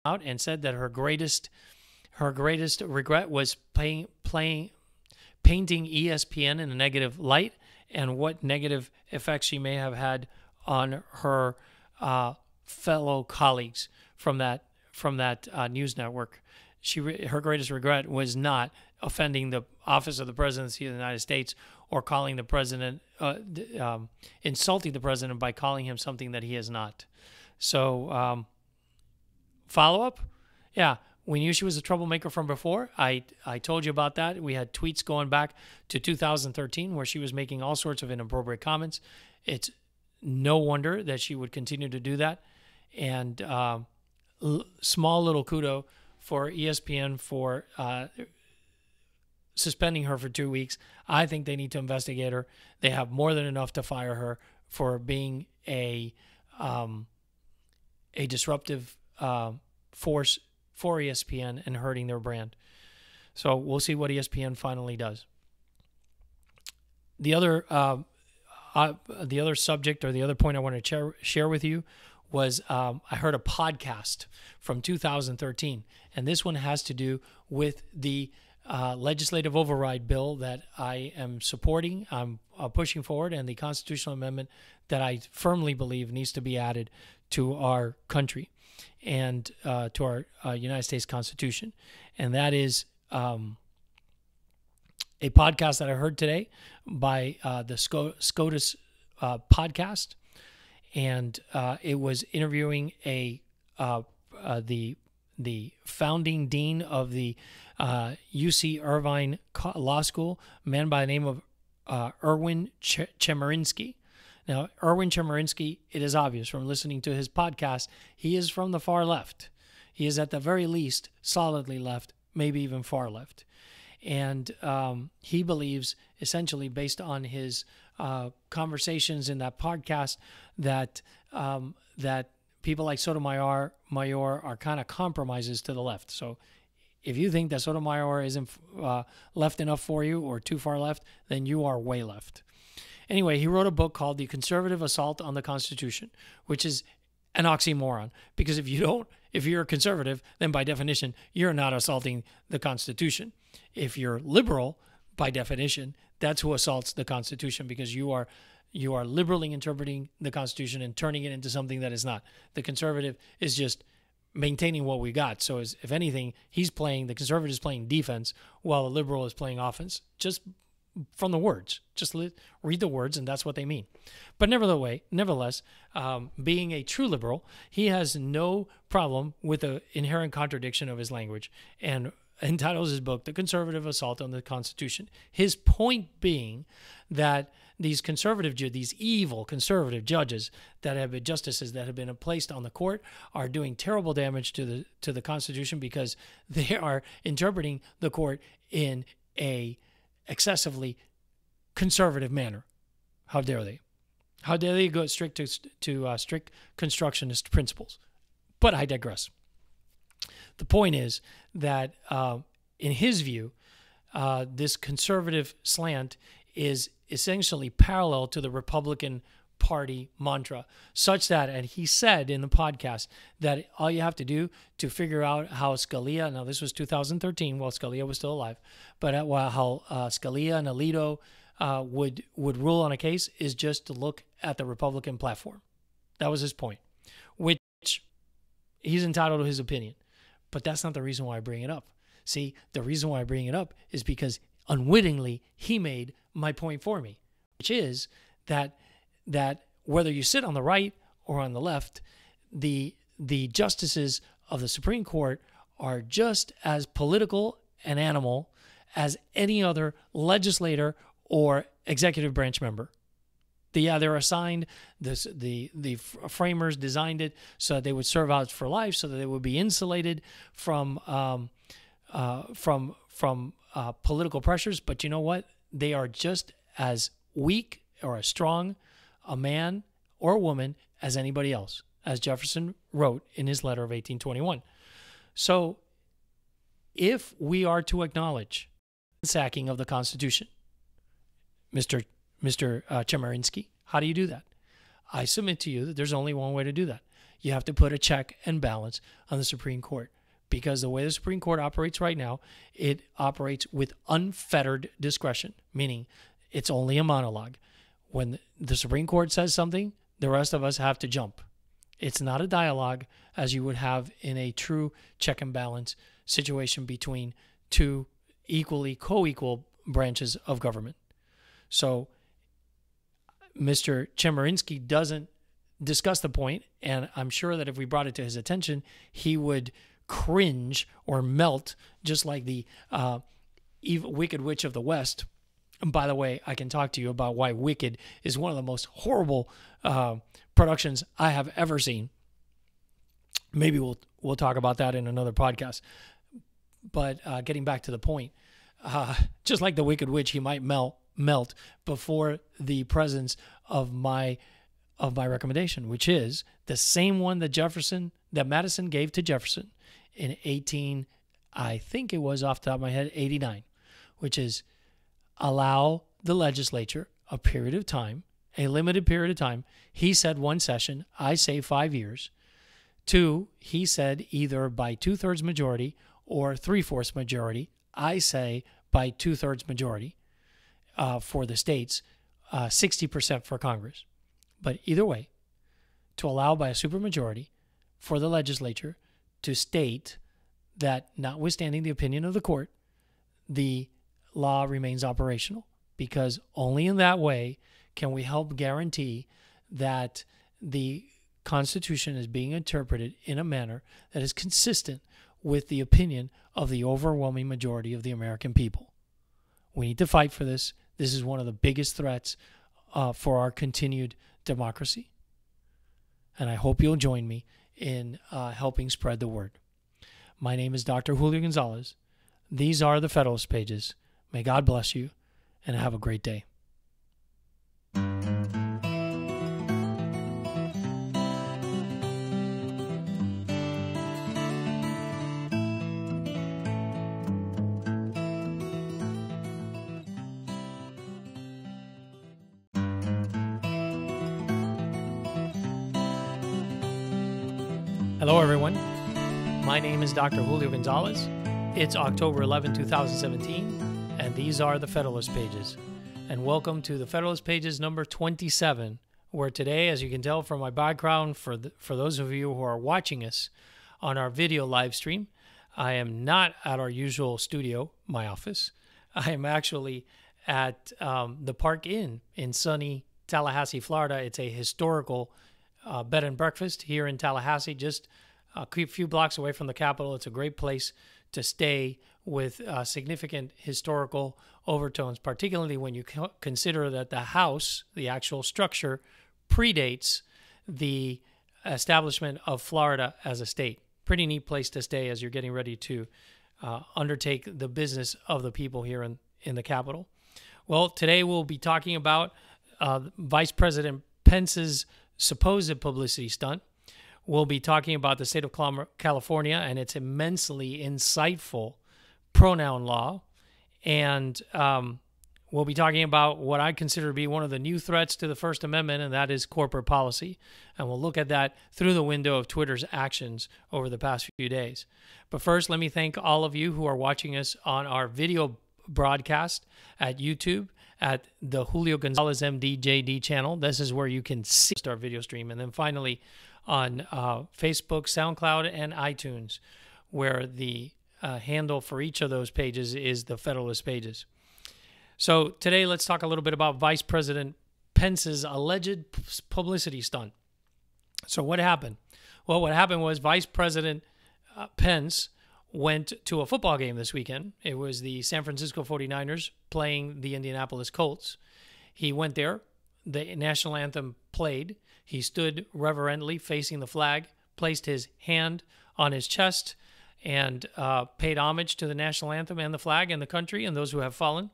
out and said that her greatest regret was painting ESPN in a negative light, and what negative effects she may have had on her fellow colleagues from that news network. Her greatest regret was not offending the office of the presidency of the United States or calling the president, insulting the president by calling him something that he is not. So, follow-up? Yeah, we knew she was a troublemaker from before. I told you about that. We had tweets going back to 2013 where she was making all sorts of inappropriate comments. It's no wonder that she would continue to do that. And small little kudo for ESPN for suspending her for 2 weeks. I think they need to investigate her. They have more than enough to fire her for being a disruptive force for ESPN and hurting their brand. So we'll see what ESPN finally does. The other subject, or the other point I want to share with you was I heard a podcast from 2013, and this one has to do with the legislative override bill that I am supporting, I'm pushing forward, and the constitutional amendment that I firmly believe needs to be added to our country and to our United States Constitution. And that is a podcast that I heard today by the SCOTUS podcast. And it was interviewing the founding dean of the UC Irvine Law School, a man by the name of Erwin Chemerinsky. Now, Erwin Chemerinsky, it is obvious from listening to his podcast, he is from the far left. He is at the very least solidly left, maybe even far left. And he believes, essentially based on his conversations in that podcast, that people like Sotomayor are kind of compromises to the left. So if you think that Sotomayor isn't left enough for you or too far left, then you are way left. Anyway, he wrote a book called The Conservative Assault on the Constitution, which is an oxymoron, because if you're a conservative, then by definition, you're not assaulting the Constitution. If you're liberal, by definition, that's who assaults the Constitution, because you are liberally interpreting the Constitution and turning it into something that is not. The conservative is just maintaining what we got. So if anything, the conservative is playing defense while the liberal is playing offense. Just from the words. Just read the words, and that's what they mean. But nevertheless, being a true liberal, he has no problem with the inherent contradiction of his language, and entitles his book The Conservative Assault on the Constitution. His point being that these evil conservative judges that have been justices that have been placed on the court are doing terrible damage to the Constitution, because they are interpreting the court in a excessively conservative manner. How dare they? How dare they go strict to strict constructionist principles? But I digress. The point is that in his view, this conservative slant is essentially parallel to the Republican Party mantra, such that, and he said in the podcast, that all you have to do to figure out how Scalia, now this was 2013 while Scalia was still alive, but how Scalia and Alito would rule on a case is just to look at the Republican platform. That was his point, which he's entitled to his opinion. But that's not the reason why I bring it up. See, the reason why I bring it up is because unwittingly he made my point for me, which is that whether you sit on the right or on the left, the justices of the Supreme Court are just as political an animal as any other legislator or executive branch member. They're assigned the framers designed it so that they would serve out for life, so that they would be insulated from political pressures. But you know what? They are just as weak or as strong a man or a woman as anybody else, as Jefferson wrote in his letter of 1821. So if we are to acknowledge the sacking of the Constitution, Mr. Chemerinsky, how do you do that? I submit to you that there's only one way to do that. you have to put a check and balance on the Supreme Court. Because the way the Supreme Court operates right now, it operates with unfettered discretion, meaning it's only a monologue. When the Supreme Court says something, the rest of us have to jump. It's not a dialogue as you would have in a true check and balance situation between two co-equal branches of government. So Mr. Chemerinsky doesn't discuss the point, and I'm sure that if we brought it to his attention, he would cringe or melt, just like the Wicked Witch of the West. And by the way, I can talk to you about why Wicked is one of the most horrible productions I have ever seen. Maybe we'll talk about that in another podcast. But getting back to the point, just like the Wicked Witch, he might melt before the presence of my recommendation, which is the same one that Madison gave to Jefferson in I think it was off the top of my head, 89, which is allow the legislature a period of time, a limited period of time. He said 1 session. I say 5 years. 2, he said either by 2/3 majority or 3/4 majority. I say by 2/3 majority for the states, 60% for Congress. But either way, to allow by a supermajority for the legislature to state that notwithstanding the opinion of the court, the law remains operational, because only in that way can we help guarantee that the Constitution is being interpreted in a manner that is consistent with the opinion of the overwhelming majority of the American people. We need to fight for this. This is one of the biggest threats for our continued democracy. And I hope you'll join me in helping spread the word. My name is Dr. Julio Gonzalez. These are the Federalist Pages. May God bless you, and have a great day. Hello, everyone. My name is Dr. Julio Gonzalez. It's October 11, 2017, and these are the Federalist Pages. And welcome to the Federalist Pages number 27, where today, as you can tell from my background, for those of you who are watching us on our video live stream, I am not at our usual studio, my office. I am actually at the Park Inn in sunny Tallahassee, Florida. It's a historical bed and breakfast here in Tallahassee, just a few blocks away from the Capitol. It's a great place to stay with significant historical overtones, particularly when you consider that the house, the actual structure, predates the establishment of Florida as a state. Pretty neat place to stay as you're getting ready to undertake the business of the people here in the Capitol. Well, today we'll be talking about Vice President Pence's supposed publicity stunt. We'll be talking about the state of California and its immensely insightful pronoun law. And we'll be talking about what I consider to be one of the new threats to the First Amendment, and that is corporate policy. And we'll look at that through the window of Twitter's actions over the past few days. But first, let me thank all of you who are watching us on our video broadcast at YouTube, at the Julio Gonzalez MD JD channel. This is where you can see our video stream. And then finally on Facebook, SoundCloud, and iTunes, where the handle for each of those pages is the Federalist Pages. So today, let's talk a little bit about Vice President Pence's alleged publicity stunt. So what happened? Well, what happened was Vice President Pence went to a football game this weekend. It was the San Francisco 49ers playing the Indianapolis Colts. He went there. The national anthem played. He stood reverently facing the flag, placed his hand on his chest, and paid homage to the national anthem and the flag and the country and those who have fallen.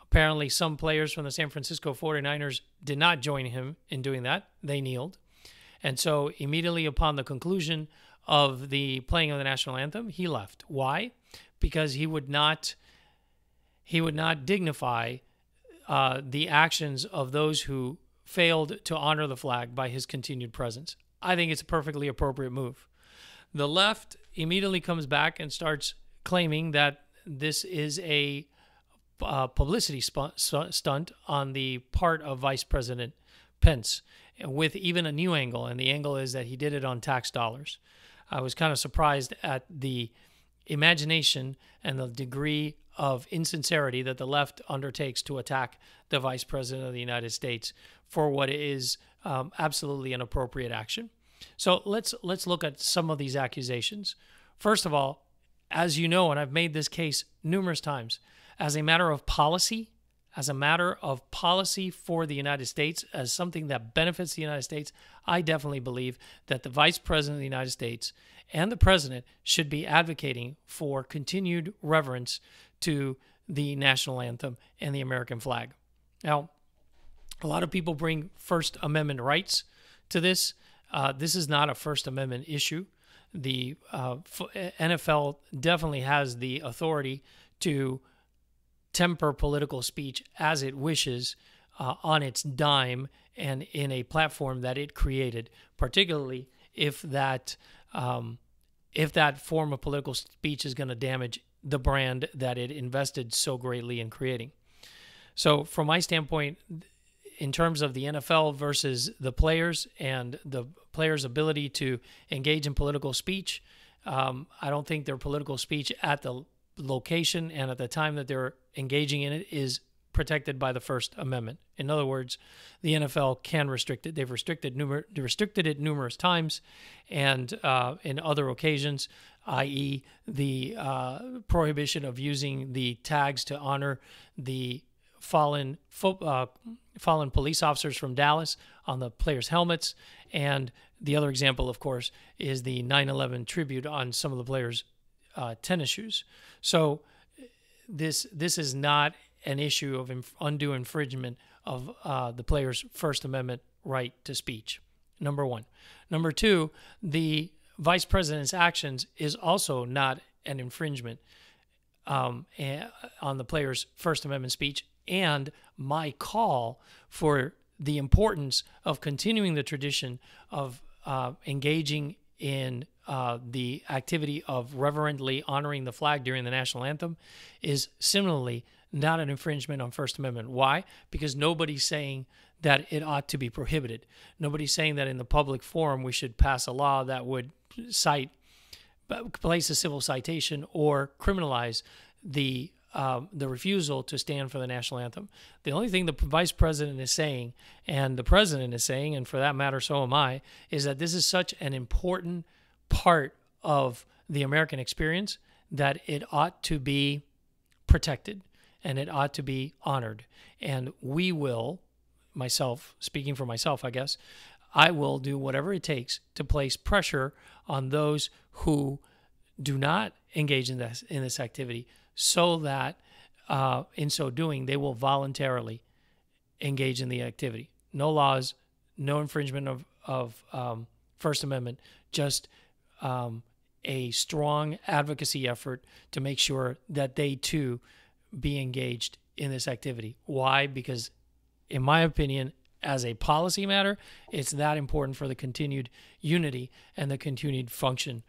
Apparently, some players from the San Francisco 49ers did not join him in doing that. They kneeled. And so immediately upon the conclusion of the playing of the national anthem, he left. Why? Because he would not dignify the actions of those who failed to honor the flag by his continued presence. I think it's a perfectly appropriate move. The left immediately comes back and starts claiming that this is a publicity stunt on the part of Vice President Pence, with even a new angle, and the angle is that he did it on tax dollars. I was kind of surprised at the imagination and the degree of insincerity that the left undertakes to attack the Vice President of the United States for what is absolutely an appropriate action. So let's look at some of these accusations. First of all, as you know, and I've made this case numerous times, as a matter of policy for the United States, as something that benefits the United States, I definitely believe that the Vice President of the United States and the President should be advocating for continued reverence to the national anthem and the American flag. Now, a lot of people bring First Amendment rights to this. This is not a First Amendment issue. The NFL definitely has the authority to temper political speech as it wishes on its dime and in a platform that it created, particularly if that form of political speech is going to damage the brand that it invested so greatly in creating. So from my standpoint, in terms of the NFL versus the players and the players' ability to engage in political speech, I don't think their political speech at the location and at the time that they're engaging in it is protected by the First Amendment. In other words, the NFL can restrict it. They've restricted it numerous times, and in other occasions, i.e., the prohibition of using the tags to honor the fallen police officers from Dallas on the players' helmets. And the other example, of course, is the 9/11 tribute on some of the players' tennis shoes. So this is not an issue of undue infringement of the players' First Amendment right to speech, number one. Number two, the Vice President's actions is also not an infringement on the players' First Amendment speech. And my call for the importance of continuing the tradition of engaging in the activity of reverently honoring the flag during the national anthem is similarly not an infringement on First Amendment. Why? Because nobody's saying that it ought to be prohibited. Nobody's saying that in the public forum we should pass a law that would place a civil citation or criminalize the refusal to stand for the national anthem. The only thing the Vice President is saying, and the President is saying, and for that matter so am I, is that this is such an important part of the American experience that it ought to be protected and it ought to be honored. And we will, speaking for myself, I guess, I will do whatever it takes to place pressure on those who do not engage in this activity, so that in so doing, they will voluntarily engage in the activity. No laws, no infringement of First Amendment, just a strong advocacy effort to make sure that they too be engaged in this activity. Why? Because in my opinion, as a policy matter, it's that important for the continued unity and the continued function